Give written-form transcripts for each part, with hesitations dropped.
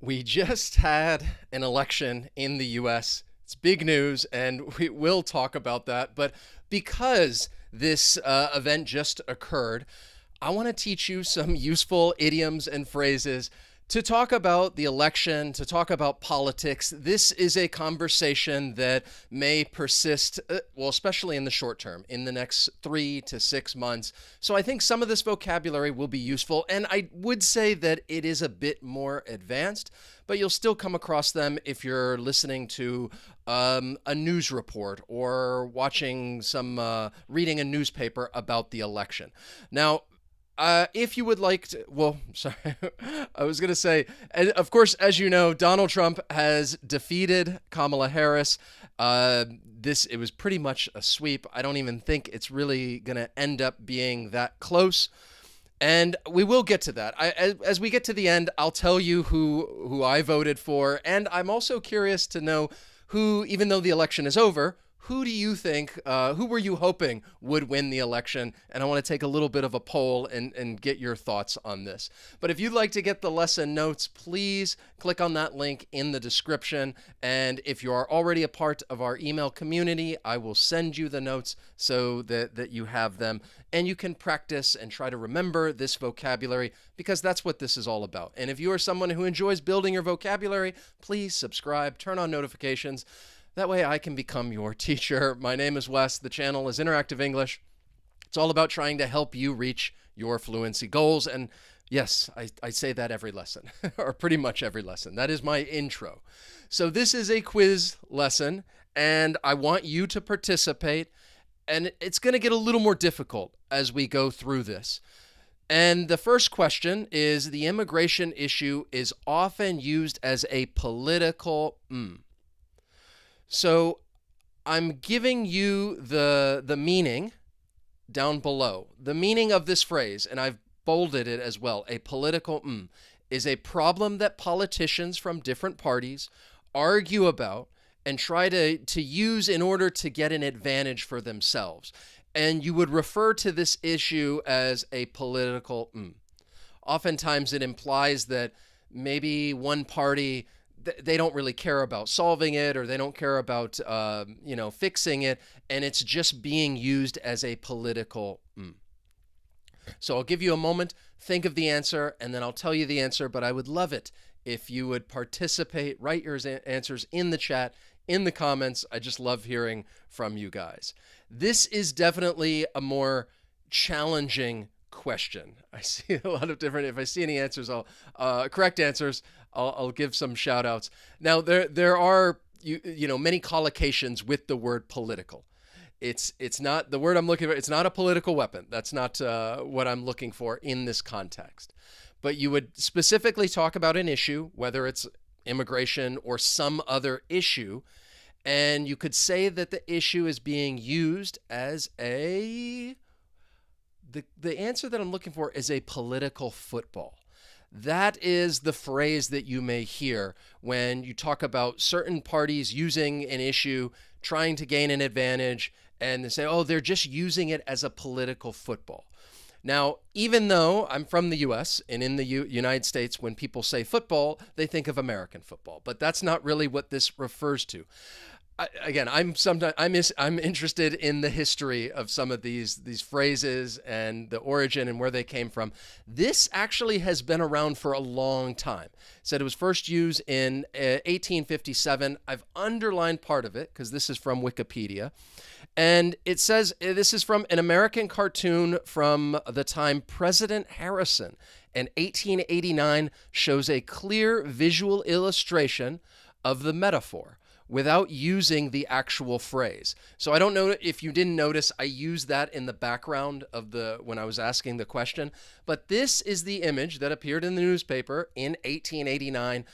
We just had an election in the US. It's big news, and we will talk about that. But because this event just occurred, I want to teach you some useful idioms and phrases to talk about the election, to talk about politics. This is a conversation that may persist, well, especially in the short term, in the next 3 to 6 months. So I think some of this vocabulary will be useful. And I would say that it is a bit more advanced, but you'll still come across them if you're listening to a news report or watching reading a newspaper about the election. Now, if you would like to, well, sorry, I was going to say, and of course, as you know, Donald Trump has defeated Kamala Harris. It was pretty much a sweep. I don't even think it's really going to end up being that close. And we will get to that. As we get to the end, I'll tell you who I voted for, and I'm also curious to know who, even though the election is over, who do you think, who were you hoping would win the election? And I want to take a little bit of a poll and get your thoughts on this. But if you'd like to get the lesson notes, please click on that link in the description. And if you are already a part of our email community, I will send you the notes so that you have them. And you can practice and try to remember this vocabulary because that's what this is all about. And if you are someone who enjoys building your vocabulary, please subscribe, turn on notifications. That way I can become your teacher. My name is Wes. The channel is Interactive English. It's all about trying to help you reach your fluency goals. And yes, I say that every lesson, or pretty much every lesson. That is my intro. So this is a quiz lesson, and I want you to participate. And it's going to get a little more difficult as we go through this. And the first question is, the immigration issue is often used as a political So I'm giving you the meaning down below. The meaning of this phrase, and I've bolded it as well, a political is a problem that politicians from different parties argue about and try to use in order to get an advantage for themselves. And you would refer to this issue as a political Oftentimes it implies that maybe one party, they don't really care about solving it, or they don't care about fixing it, and it's just being used as a political So I'll give you a moment, think of the answer, and then I'll tell you the answer. But I would love it if you would participate, write your answers in the chat, in the comments. I just love hearing from you guys. This is definitely a more challenging question. I see a lot of different, if I see any answers, correct answers, I'll give some shout outs. Now, there are many collocations with the word political. It's not the word I'm looking for. It's not a political weapon. That's not what I'm looking for in this context. But you would specifically talk about an issue, whether it's immigration or some other issue, and you could say that the issue is being used as the answer that I'm looking for is a political football. That is the phrase that you may hear when you talk about certain parties using an issue, trying to gain an advantage, and they say, oh, they're just using it as a political football. Now, even though I'm from the U.S. and in the United States, when people say football, they think of American football, but that's not really what this refers to. I'm interested in the history of some of these phrases and the origin and where they came from. This actually has been around for a long time. It said it was first used in 1857. I've underlined part of it because this is from Wikipedia. And it says this is from an American cartoon from the time President Harrison in 1889 shows a clear visual illustration of the metaphor without using the actual phrase. So I don't know if you didn't notice, I used that in the background of when I was asking the question, but this is the image that appeared in the newspaper in 1889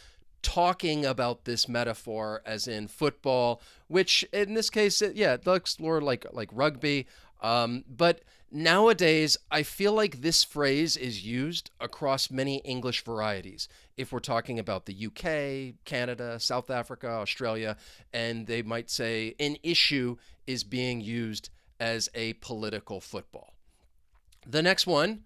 talking about this metaphor as in football, which in this case, it looks more like rugby. But nowadays, I feel like this phrase is used across many English varieties. If we're talking about the UK, Canada, South Africa, Australia, and they might say an issue is being used as a political football. The next one,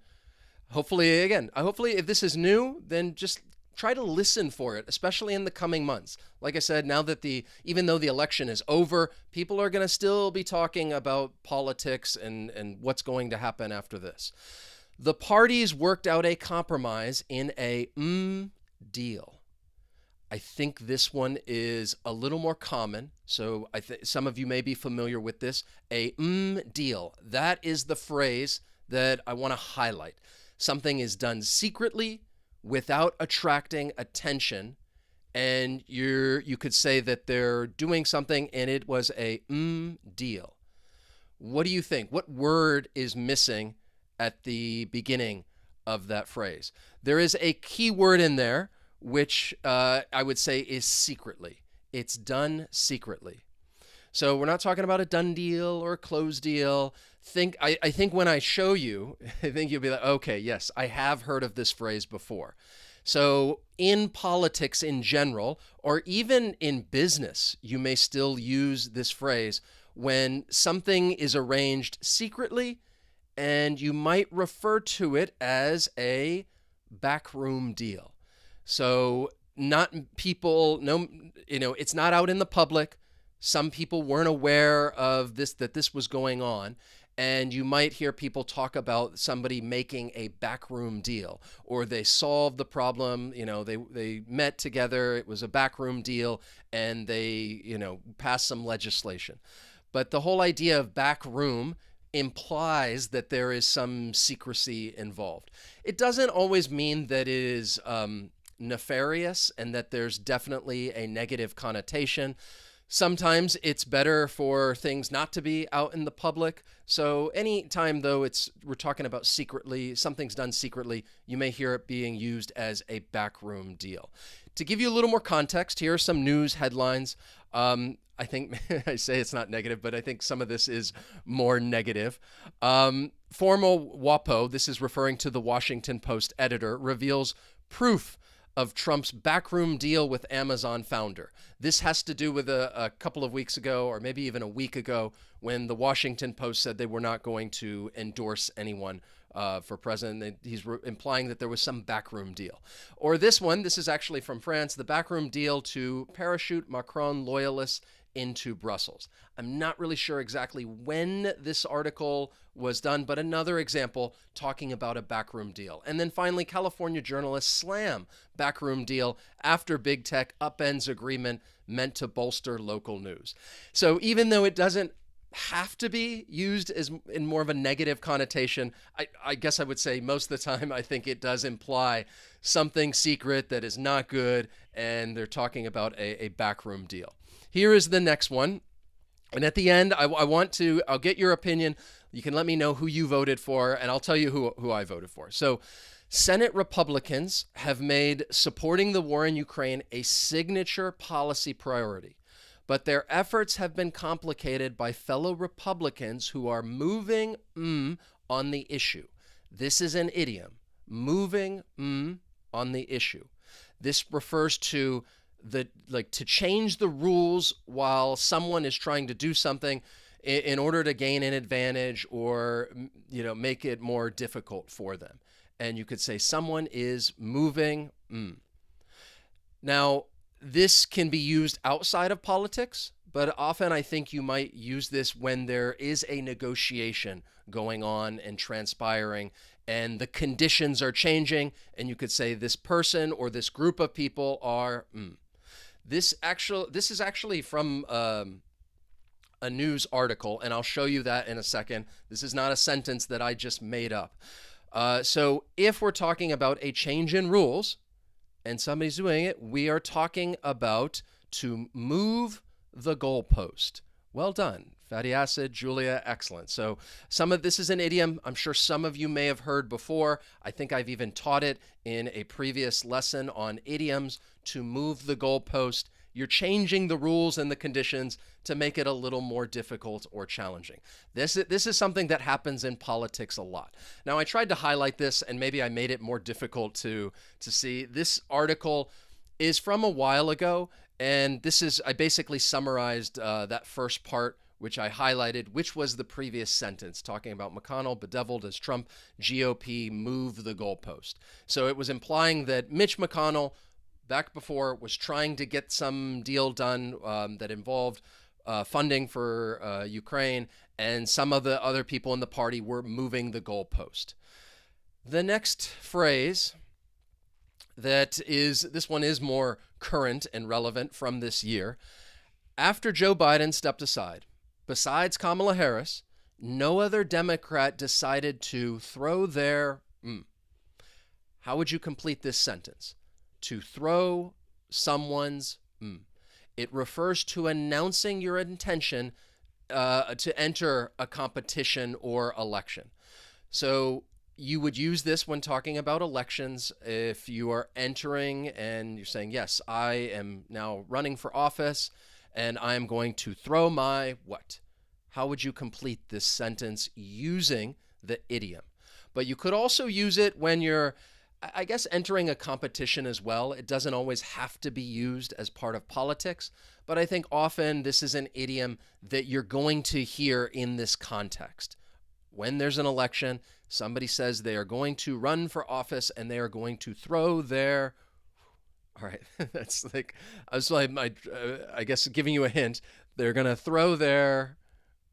hopefully if this is new, then just try to listen for it, especially in the coming months. Like I said, now that even though the election is over, people are going to still be talking about politics and what's going to happen after this. The parties worked out a compromise in a deal. I think this one is a little more common, so some of you may be familiar with this. A deal. That is the phrase that I want to highlight. Something is done secretly without attracting attention, and you could say that they're doing something and it was a deal. What do you think? What word is missing at the beginning of that phrase? There is a key word in there, which I would say is secretly. It's done secretly. So we're not talking about a done deal or a closed deal. I think when I show you, I think you'll be like, okay, yes, I have heard of this phrase before. So in politics in general, or even in business, you may still use this phrase when something is arranged secretly, and you might refer to it as a backroom deal. So not people, no, it's not out in the public. Some people weren't aware of this, that this was going on. And you might hear people talk about somebody making a backroom deal, or they solved the problem. They met together. It was a backroom deal, and they, passed some legislation. But the whole idea of backroom implies that there is some secrecy involved. It doesn't always mean that it is nefarious and that there's definitely a negative connotation. Sometimes it's better for things not to be out in the public. So anytime, though, we're talking about secretly, something's done secretly, you may hear it being used as a backroom deal. To give you a little more context, here are some news headlines. I think I say it's not negative, but I think some of this is more negative. Former WAPO, this is referring to the Washington Post editor, reveals proof of Trump's backroom deal with Amazon founder. This has to do with a couple of weeks ago, or maybe even a week ago, when the Washington Post said they were not going to endorse anyone for president. He's implying that there was some backroom deal. Or this is actually from France, the backroom deal to parachute Macron loyalists into Brussels. I'm not really sure exactly when this article was done, but another example talking about a backroom deal. And then finally, California journalists slam backroom deal after big tech upends agreement meant to bolster local news. So even though it doesn't have to be used as in more of a negative connotation, I guess I would say most of the time I think it does imply something secret that is not good, and they're talking about a backroom deal. Here is the next one. And at the end, I'll get your opinion. You can let me know who you voted for, and I'll tell you who I voted for. So Senate Republicans have made supporting the war in Ukraine a signature policy priority. But their efforts have been complicated by fellow Republicans who are moving on the issue. This is an idiom, moving on the issue. This refers to to change the rules while someone is trying to do something in order to gain an advantage or make it more difficult for them. And you could say someone is moving. Now, this can be used outside of politics, but often I think you might use this when there is a negotiation going on and transpiring, and the conditions are changing, and you could say this person or this group of people are. This is actually from a news article, and I'll show you that in a second. This is not a sentence that I just made up. So if we're talking about a change in rules and somebody's doing it, we are talking about to move the goalpost. Well done. Fatty acid, Julia, excellent. So this is an idiom I'm sure some of you may have heard before. I think I've even taught it in a previous lesson on idioms. To move the goalpost, you're changing the rules and the conditions to make it a little more difficult or challenging. This is something that happens in politics a lot. Now, I tried to highlight this, and maybe I made it more difficult to see. This article is from a while ago, and I basically summarized that first part, which I highlighted, which was the previous sentence, talking about McConnell bedeviled as Trump GOP move the goalpost. So it was implying that Mitch McConnell back before was trying to get some deal done that involved funding for Ukraine, and some of the other people in the party were moving the goalpost. The next phrase this one is more current and relevant from this year. After Joe Biden stepped aside, besides Kamala Harris, no other Democrat decided to throw their How would you complete this sentence? To throw someone's It refers to announcing your intention to enter a competition or election. So you would use this when talking about elections. If you are entering and you're saying, yes, I am now running for office and I am going to throw my what? How would you complete this sentence using the idiom? But you could also use it when you're, I guess, entering a competition as well. It doesn't always have to be used as part of politics, but I think often this is an idiom that you're going to hear in this context. When there's an election, somebody says they are going to run for office and they are going to throw their, all right, that's like, I guess giving you a hint, they're going to throw their,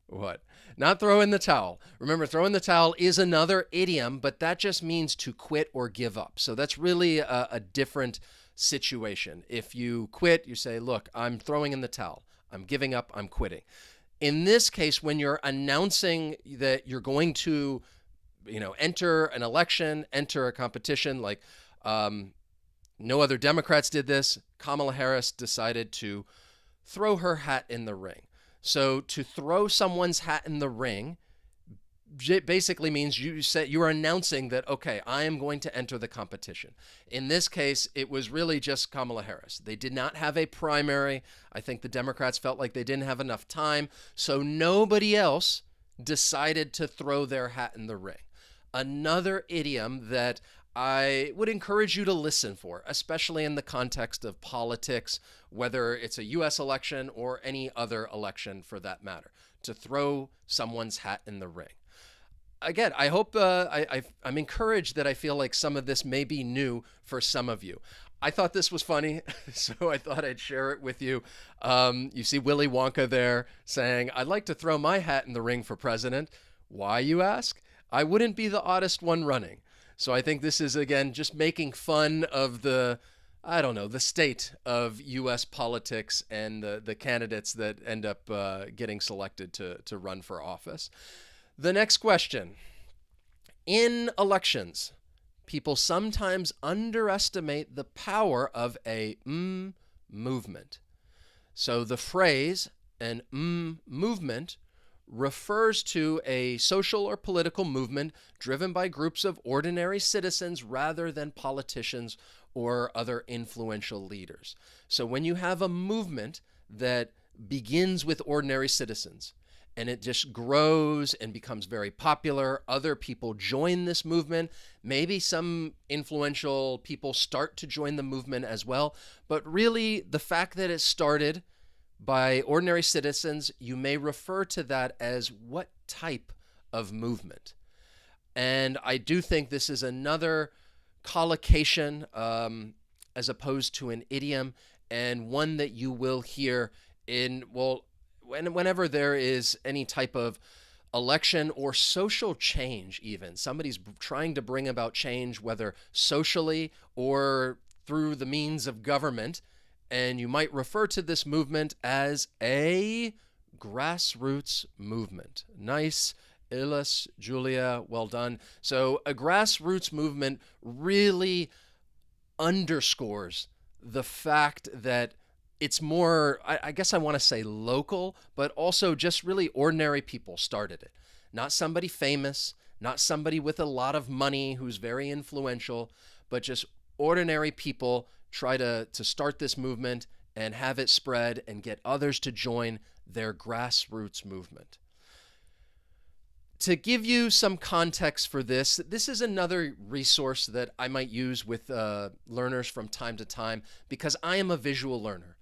what? Not throw in the towel. Remember, throw in the towel is another idiom, but that just means to quit or give up. So that's really a different situation. If you quit, you say, look, I'm throwing in the towel. I'm giving up. I'm quitting. In this case, when you're announcing that you're going to, enter an election, enter a competition, like no other Democrats did this, Kamala Harris decided to throw her hat in the ring. So to throw someone's hat in the ring basically means you're announcing that, okay, I am going to enter the competition. In this case, it was really just Kamala Harris. They did not have a primary. I think the Democrats felt like they didn't have enough time, so nobody else decided to throw their hat in the ring. Another idiom that I would encourage you to listen for, especially in the context of politics, whether it's a U.S. election or any other election for that matter, to throw someone's hat in the ring. Again, I hope I'm encouraged that I feel like some of this may be new for some of you. I thought this was funny, so I thought I'd share it with you. You see Willie Wonka there saying, I'd like to throw my hat in the ring for president. Why, you ask? I wouldn't be the oddest one running. So I think this is, again, just making fun of the state of U.S. politics and the candidates that end up getting selected to run for office. The next question. In elections, people sometimes underestimate the power of a movement. So the phrase an movement refers to a social or political movement driven by groups of ordinary citizens rather than politicians or other influential leaders. So when you have a movement that begins with ordinary citizens and it just grows and becomes very popular, other people join this movement, maybe some influential people start to join the movement as well, but really the fact that it started by ordinary citizens, you may refer to that as what type of movement. And I do think this is another collocation as opposed to an idiom, and one that you will hear whenever there is any type of election or social change even. Somebody's trying to bring about change, whether socially or through the means of government. And you might refer to this movement as a grassroots movement. Nice, Illis, Julia, well done. So a grassroots movement really underscores the fact that it's more, I guess I want to say local, but also just really ordinary people started it. Not somebody famous, not somebody with a lot of money who's very influential, but just ordinary people try to start this movement and have it spread and get others to join their grassroots movement. To give you some context for this is another resource that I might use with learners from time to time because I am a visual learner.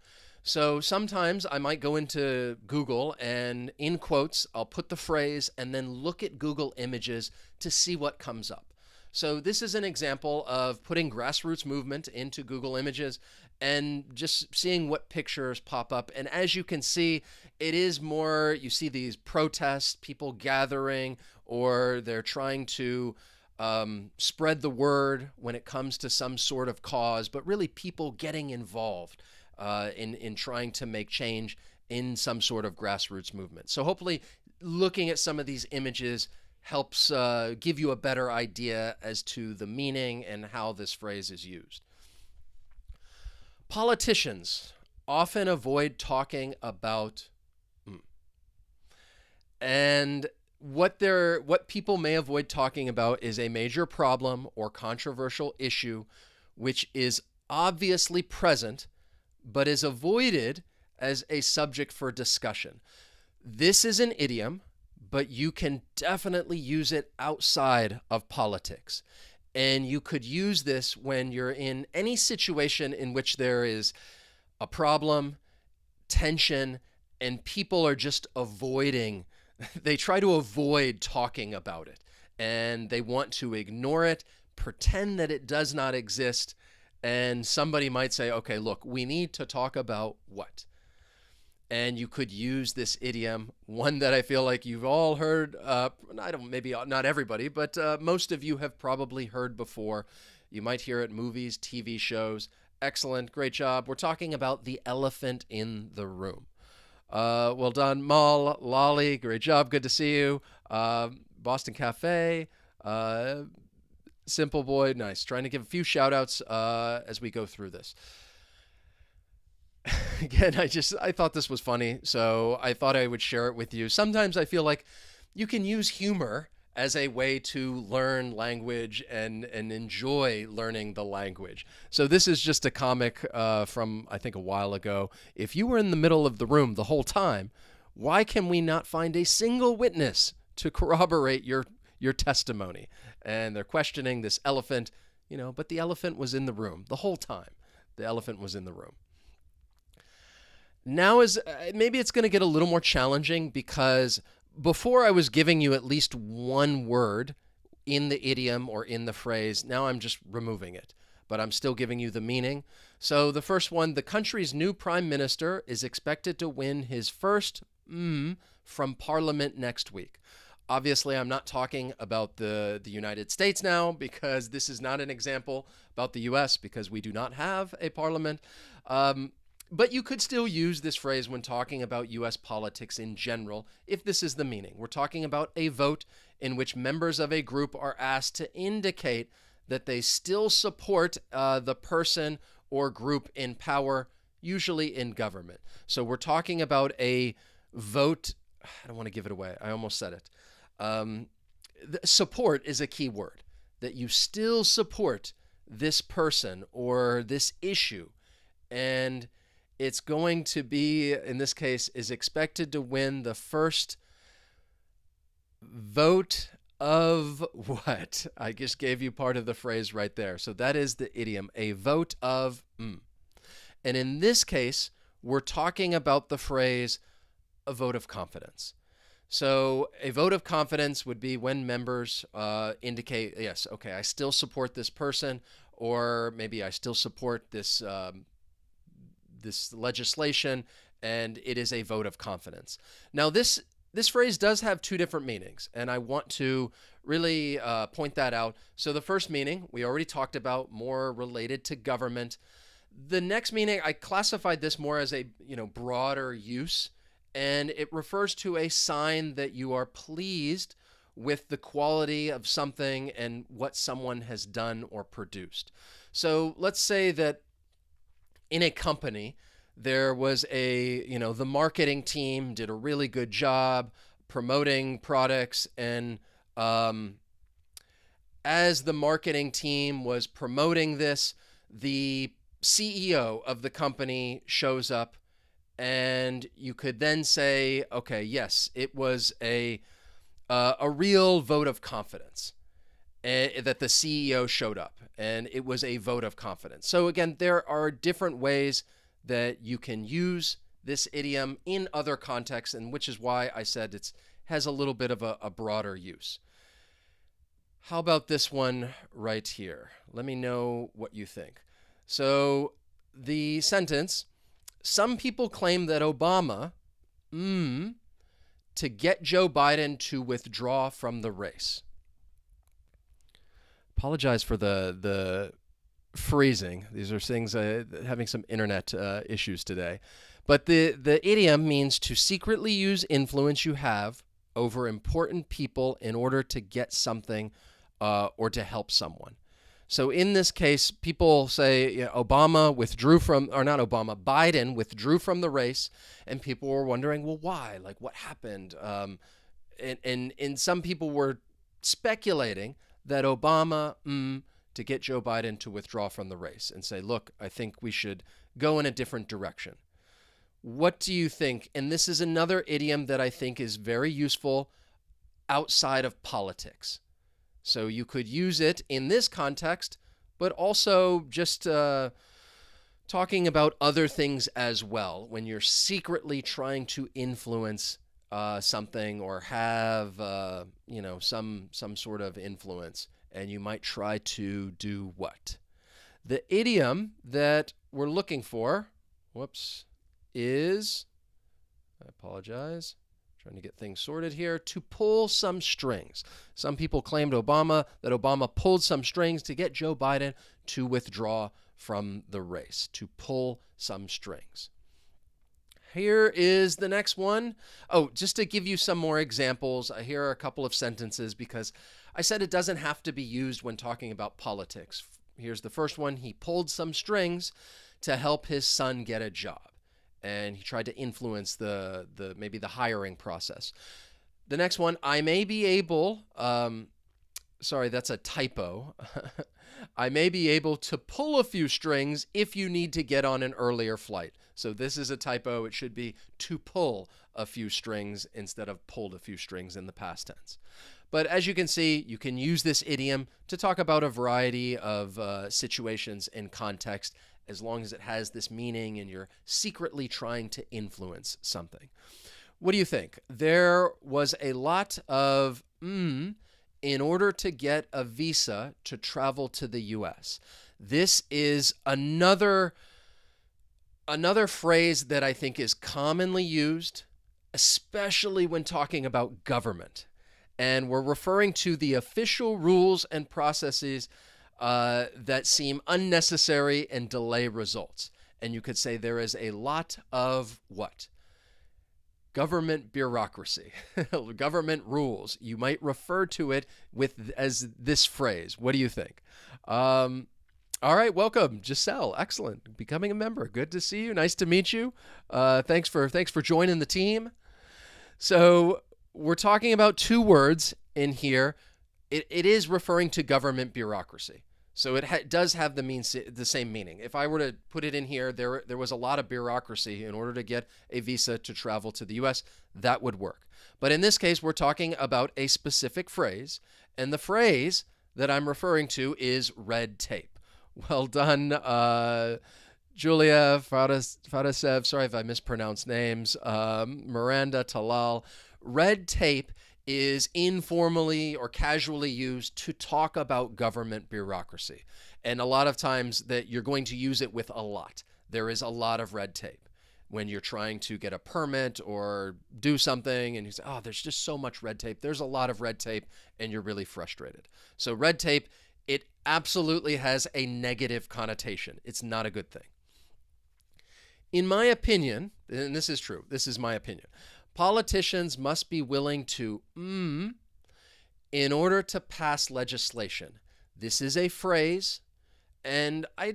So sometimes I might go into Google and in quotes, I'll put the phrase and then look at Google Images to see what comes up. So this is an example of putting grassroots movement into Google Images, and just seeing what pictures pop up. And as you can see, it is more, you see these protests, people gathering, or they're trying to spread the word when it comes to some sort of cause, but really people getting involved in trying to make change in some sort of grassroots movement. So hopefully looking at some of these images helps give you a better idea as to the meaning and how this phrase is used. Politicians often avoid talking about and what people may avoid talking about is a major problem or controversial issue which is obviously present but is avoided as a subject for discussion. This is an idiom, but you can definitely use it outside of politics. And you could use this when you're in any situation in which there is a problem, tension, and people are just avoiding. They try to avoid talking about it, and they want to ignore it, pretend that it does not exist. And somebody might say, okay, look, we need to talk about what? And you could use this idiom, one that I feel like you've all heard. Maybe not everybody, but most of you have probably heard before. You might hear it in movies, TV shows. Excellent, great job. We're talking about the elephant in the room. Well done, Mal, Lolly, great job, good to see you. Boston Cafe, Simple Boy, nice. Trying to give a few shout outs as we go through this. Again, I thought this was funny, so I thought I would share it with you. Sometimes I feel like you can use humor as a way to learn language and enjoy learning the language. So this is just a comic from, I think, a while ago. If you were in the middle of the room the whole time, why can we not find a single witness to corroborate your testimony? And they're questioning this elephant, but the elephant was in the room the whole time. The elephant was in the room. Now maybe it's going to get a little more challenging because before I was giving you at least one word in the idiom or in the phrase. Now I'm just removing it, but I'm still giving you the meaning. So the first one, the country's new prime minister is expected to win his first from Parliament next week. Obviously, I'm not talking about the United States now because this is not an example about the U.S. because we do not have a parliament. But you could still use this phrase when talking about U.S. politics in general, if this is the meaning. We're talking about a vote in which members of a group are asked to indicate that they still support the person or group in power, usually in government. So we're talking about a vote. I don't want to give it away. I almost said it. Support is a key word, that you still support this person or this issue. And it's going to be, in this case, is expected to win the first vote of what? I just gave you part of the phrase right there. So that is the idiom, a vote of. And in this case, we're talking about the phrase, a vote of confidence. So a vote of confidence would be when members indicate, yes, okay, I still support this person, or maybe I still support this this legislation, and it is a vote of confidence. Now, this phrase does have two different meanings, and I want to really point that out. So the first meaning, we already talked about, more related to government. The next meaning, I classified this more as a broader use, and it refers to a sign that you are pleased with the quality of something and what someone has done or produced. So let's say that in a company, there was the marketing team did a really good job promoting products. And as the marketing team was promoting this, the CEO of the company shows up, and you could then say, okay, yes, it was a real vote of confidence that the CEO showed up, and it was a vote of confidence. So again, there are different ways that you can use this idiom in other contexts, and which is why I said it has a little bit of a broader use. How about this one right here? Let me know what you think. So the sentence, some people claim that Obama, to get Joe Biden to withdraw from the race. Apologize for the freezing. These are things having some internet issues today. But the idiom means to secretly use influence you have over important people in order to get something or to help someone. So in this case, people say Obama withdrew from, or not Obama, Biden withdrew from the race, and people were wondering, well, why? Like, what happened? And some people were speculating that Obama, to get Joe Biden to withdraw from the race and say, look, I think we should go in a different direction. What do you think? And this is another idiom that I think is very useful outside of politics. So you could use it in this context, but also just talking about other things as well when you're secretly trying to influence something or have some sort of influence, and you might try to do what? The idiom that we're looking for, is, I apologize, trying to get things sorted here, to pull some strings. Some people claimed that Obama pulled some strings to get Joe Biden to withdraw from the race, to pull some strings. Here is the next one. Oh, just to give you some more examples, here are a couple of sentences because I said it doesn't have to be used when talking about politics. Here's the first one. He pulled some strings to help his son get a job, and he tried to influence maybe the hiring process. The next one, I may be able, sorry, that's a typo. I may be able to pull a few strings if you need to get on an earlier flight. So this is a typo. It should be to pull a few strings instead of pulled a few strings in the past tense. But as you can see, you can use this idiom to talk about a variety of situations and context as long as it has this meaning and you're secretly trying to influence something. What do you think? There was a lot of in order to get a visa to travel to the U.S. This is another phrase that I think is commonly used, especially when talking about government. And we're referring to the official rules and processes that seem unnecessary and delay results. And you could say there is a lot of what? Government bureaucracy, government rules. You might refer to it as this phrase. What do you think? All right, welcome, Giselle. Excellent, becoming a member. Good to see you. Nice to meet you. Thanks for joining the team. So we're talking about two words in here. It is referring to government bureaucracy. So it does have the same meaning. If I were to put it in here, there was a lot of bureaucracy in order to get a visa to travel to the U.S., that would work. But in this case, we're talking about a specific phrase, and the phrase that I'm referring to is red tape. Well done, Julia Farasev. Sorry if I mispronounced names. Miranda Talal. Red tape is informally or casually used to talk about government bureaucracy. And a lot of times that you're going to use it with a lot. There is a lot of red tape when you're trying to get a permit or do something and you say, oh, there's just so much red tape. There's a lot of red tape and you're really frustrated. So red tape, it absolutely has a negative connotation. It's not a good thing. In my opinion, and this is true, this is my opinion, politicians must be willing to in order to pass legislation. This is a phrase, and I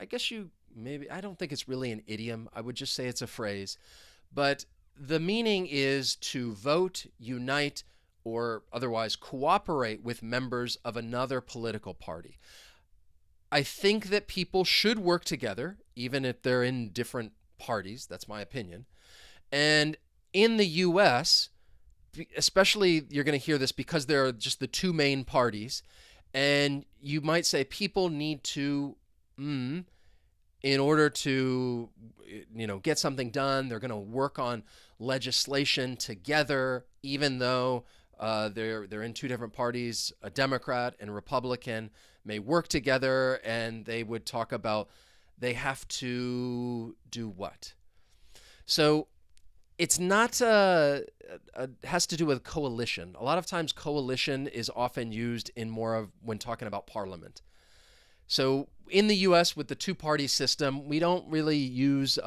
guess I don't think it's really an idiom. I would just say it's a phrase. But the meaning is to vote, unite, or otherwise cooperate with members of another political party. I think that people should work together, even if they're in different parties. That's my opinion. And in the U.S., especially, you're going to hear this because there are just the two main parties, and you might say people need to, in order to, get something done, they're going to work on legislation together, even though they're in two different parties. A Democrat and a Republican may work together, and they would talk about they have to do what? So it's not has to do with coalition. A lot of times coalition is often used in more of when talking about parliament. So in the US with the two-party system, we don't really use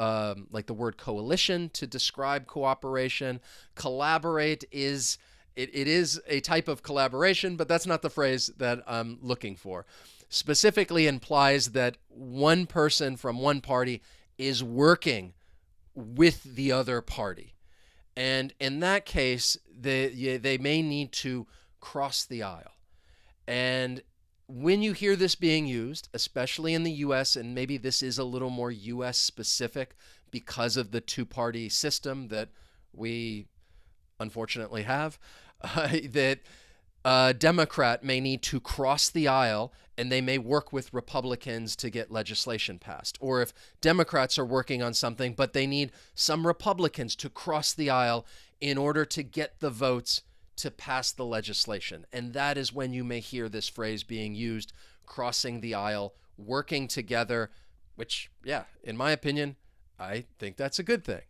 like the word coalition to describe cooperation. Collaborate is it is a type of collaboration, but that's not the phrase that I'm looking for. Specifically implies that one person from one party is working with the other party. And in that case, they may need to cross the aisle. And when you hear this being used, especially in the US, and maybe this is a little more US specific because of the two-party system that we unfortunately have, that a Democrat may need to cross the aisle and they may work with Republicans to get legislation passed. Or if Democrats are working on something, but they need some Republicans to cross the aisle in order to get the votes to pass the legislation. And that is when you may hear this phrase being used, crossing the aisle, working together, which, yeah, in my opinion, I think that's a good thing.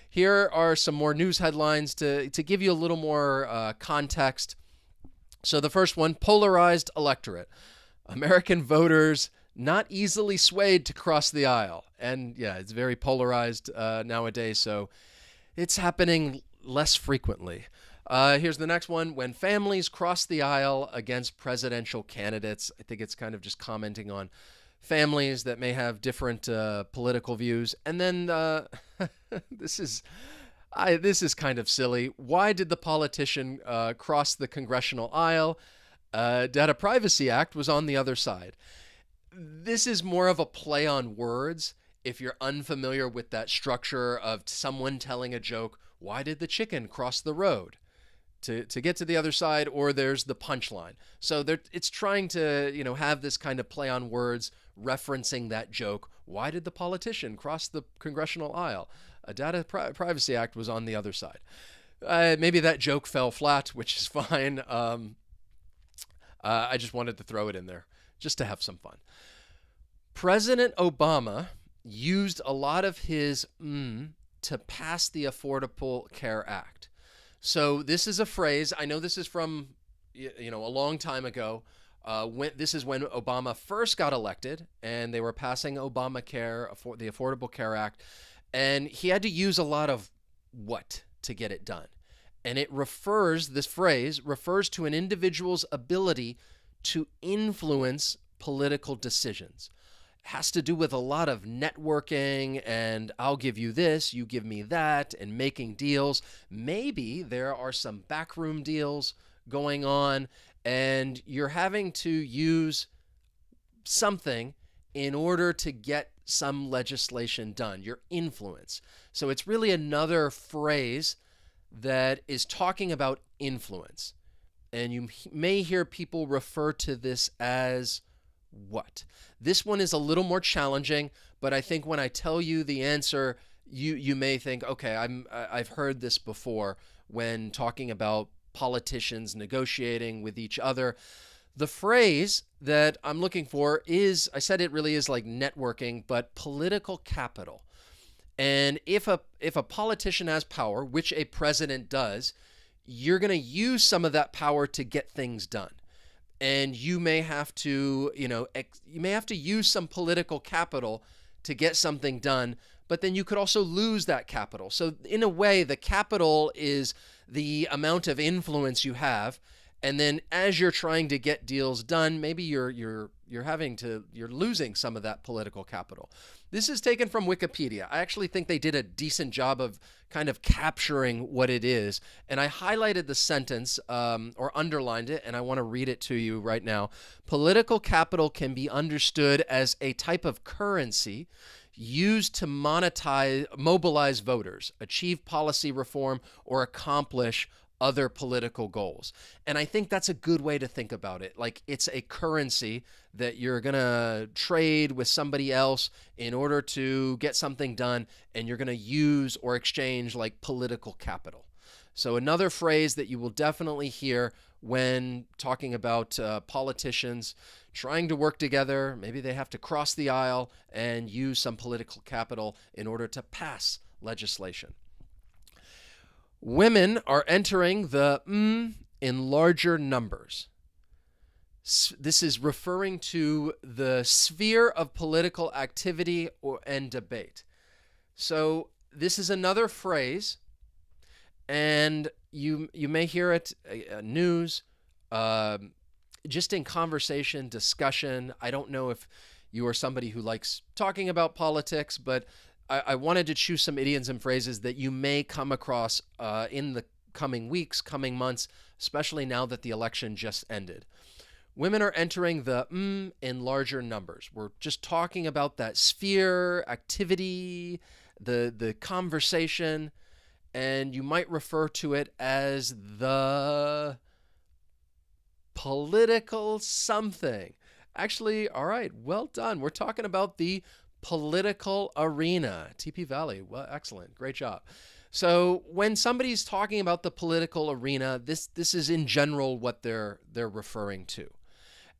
Here are some more news headlines to give you a little more context. So the first one, polarized electorate. American voters not easily swayed to cross the aisle. And yeah, it's very polarized nowadays, so it's happening less frequently. Here's the next one. When families cross the aisle against presidential candidates. I think it's kind of just commenting on families that may have different political views. And then this is kind of silly. Why did the politician cross the congressional aisle? Data Privacy Act was on the other side. This is more of a play on words. If you're unfamiliar with that structure of someone telling a joke, why did the chicken cross the road to get to the other side? Or there's the punchline. So it's trying to have this kind of play on words referencing that joke. Why did the politician cross the congressional aisle? A Data Privacy Act was on the other side. Maybe that joke fell flat, which is fine. I just wanted to throw it in there just to have some fun. President Obama used a lot of his to pass the Affordable Care Act. So this is a phrase. I know this is from a long time ago. This is when Obama first got elected, and they were passing Obamacare, the Affordable Care Act, and he had to use a lot of what to get it done. And this phrase refers to an individual's ability to influence political decisions. It has to do with a lot of networking and I'll give you this, you give me that, and making deals. Maybe there are some backroom deals going on and you're having to use something in order to get some legislation done, your influence. So it's really another phrase that is talking about influence. And you may hear people refer to this as what? This one is a little more challenging, but I think when I tell you the answer, you may think, okay, I've heard this before when talking about politicians negotiating with each other. The phrase that I'm looking for is, I said it really is like networking, but political capital. And if a politician has power, which a president does, you're going to use some of that power to get things done. And you may have to, use some political capital to get something done, but then you could also lose that capital. So in a way, the capital is the amount of influence you have. And then as you're trying to get deals done, maybe you're losing some of that political capital. This is taken from Wikipedia. I actually think they did a decent job of kind of capturing what it is. And I highlighted the sentence or underlined it, and I want to read it to you right now. Political capital can be understood as a type of currency used to mobilize voters, achieve policy reform, or accomplish other political goals. And I think that's a good way to think about it. Like it's a currency that you're going to trade with somebody else in order to get something done, and you're going to use or exchange like political capital. So another phrase that you will definitely hear when talking about politicians trying to work together. Maybe they have to cross the aisle and use some political capital in order to pass legislation. Women are entering the in larger numbers. This is referring to the sphere of political activity and debate. So this is another phrase, and you may hear it news, just in conversation, discussion. I don't know if you are somebody who likes talking about politics, but I wanted to choose some idioms and phrases that you may come across in the coming weeks, coming months, especially now that the election just ended. Women are entering the in larger numbers. We're just talking about that sphere, activity, the conversation, and you might refer to it as the political something. Actually, all right, well done. We're talking about the political arena. TP Valley, well, excellent, great job. So when somebody's talking about the political arena, this is in general what they're referring to.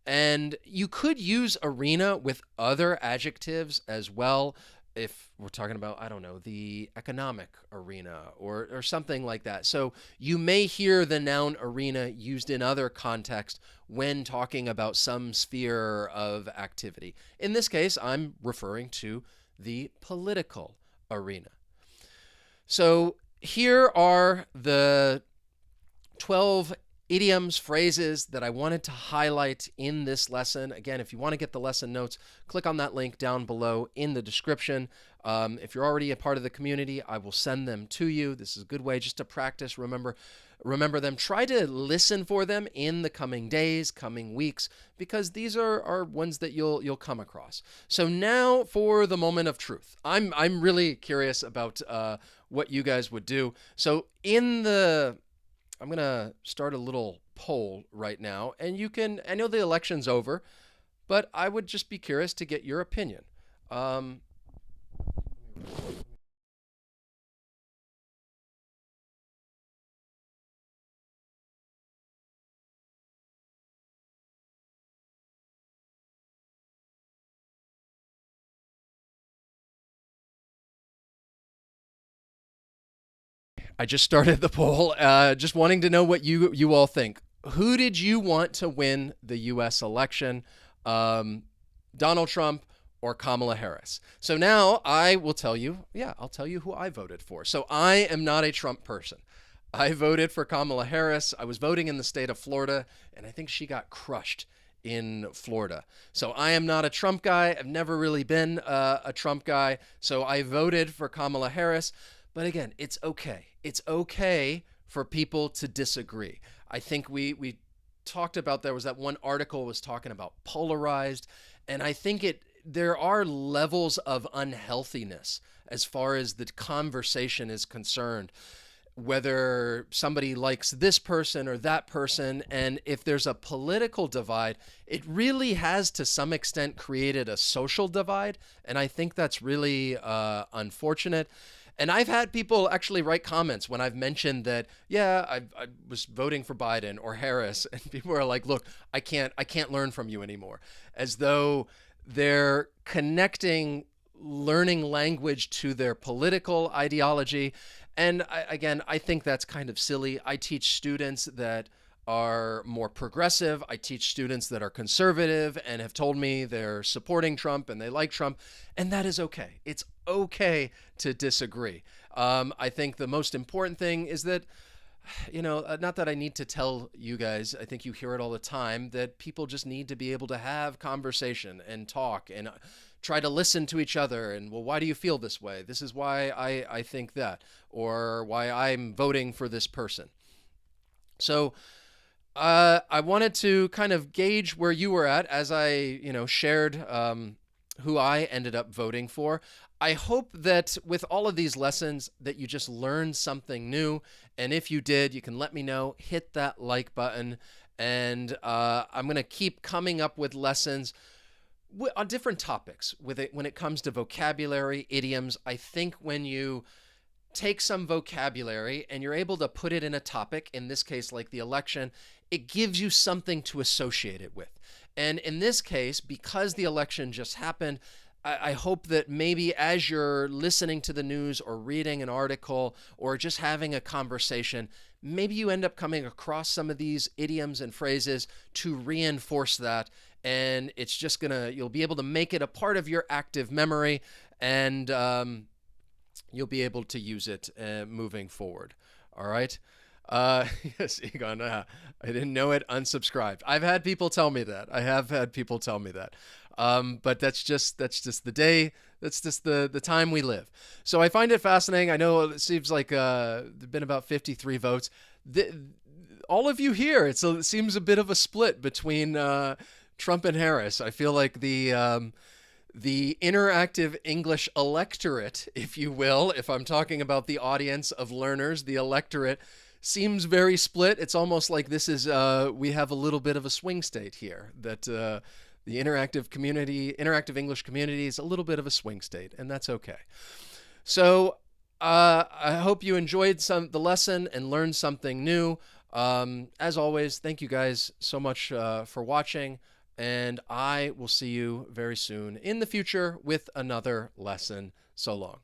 And you could use arena with other adjectives as well if we're talking about, I don't know, the economic arena or something like that. So you may hear the noun arena used in other contexts when talking about some sphere of activity. In this case, I'm referring to the political arena. So here are the 12 idioms, phrases that I wanted to highlight in this lesson. Again, if you want to get the lesson notes, click on that link down below in the description. If you're already a part of the community, I will send them to you. This is a good way just to practice, remember them. Try to listen for them in the coming days, coming weeks, because these are ones that you'll come across. So now for the moment of truth. I'm really curious about what you guys would do. So I'm going to start a little poll right now, and I know the election's over, but I would just be curious to get your opinion. I just started the poll, just wanting to know what you all think. Who did you want to win the U.S. election? Donald Trump or Kamala Harris? So now I will tell you, I'll tell you who I voted for. So I am not a Trump person. I voted for Kamala Harris. I was voting in the state of Florida, and I think she got crushed in Florida. So I am not a Trump guy. I've never really been a Trump guy. So I voted for Kamala Harris. But again, it's okay. It's okay for people to disagree. I think we talked about, there was that one article was talking about polarized, and I think there are levels of unhealthiness as far as the conversation is concerned, whether somebody likes this person or that person. And if there's a political divide, it really has to some extent created a social divide. And I think that's really unfortunate. And I've had people actually write comments when I've mentioned that, I was voting for Biden or Harris, and people are like, look, I can't learn from you anymore, as though they're connecting learning language to their political ideology. And I think that's kind of silly. I teach students that are more progressive. I teach students that are conservative and have told me they're supporting Trump and they like Trump, and that is okay. It's okay to disagree. I think the most important thing is that, not that I need to tell you guys, I think you hear it all the time, that people just need to be able to have conversation and talk and try to listen to each other. And, well, why do you feel this way? This is why I think that, or why I'm voting for this person. So I wanted to kind of gauge where you were at as I, shared who I ended up voting for. I hope that with all of these lessons that you just learned something new. And if you did, you can let me know. Hit that like button. And I'm going to keep coming up with lessons on different topics when it comes to vocabulary, idioms. I think when you take some vocabulary and you're able to put it in a topic, in this case, like the election, it gives you something to associate it with. And in this case, because the election just happened, I hope that maybe as you're listening to the news or reading an article or just having a conversation, maybe you end up coming across some of these idioms and phrases to reinforce that. And it's just you'll be able to make it a part of your active memory, and you'll be able to use it moving forward. All right. Yes, Egon, I didn't know it. Unsubscribed. I've had people tell me that. I have had people tell me that. But that's just the day. That's just the time we live. So I find it fascinating. I know it seems like there've been about 53 votes. All of you here, it seems a bit of a split between Trump and Harris. I feel like the interactive English electorate, if you will, if I'm talking about the audience of learners, the electorate seems very split. It's almost like this is we have a little bit of a swing state here, that the interactive English community is a little bit of a swing state, and that's okay. So I hope you enjoyed the lesson and learned something new. As always, thank you guys so much for watching, and I will see you very soon in the future with another lesson. So long.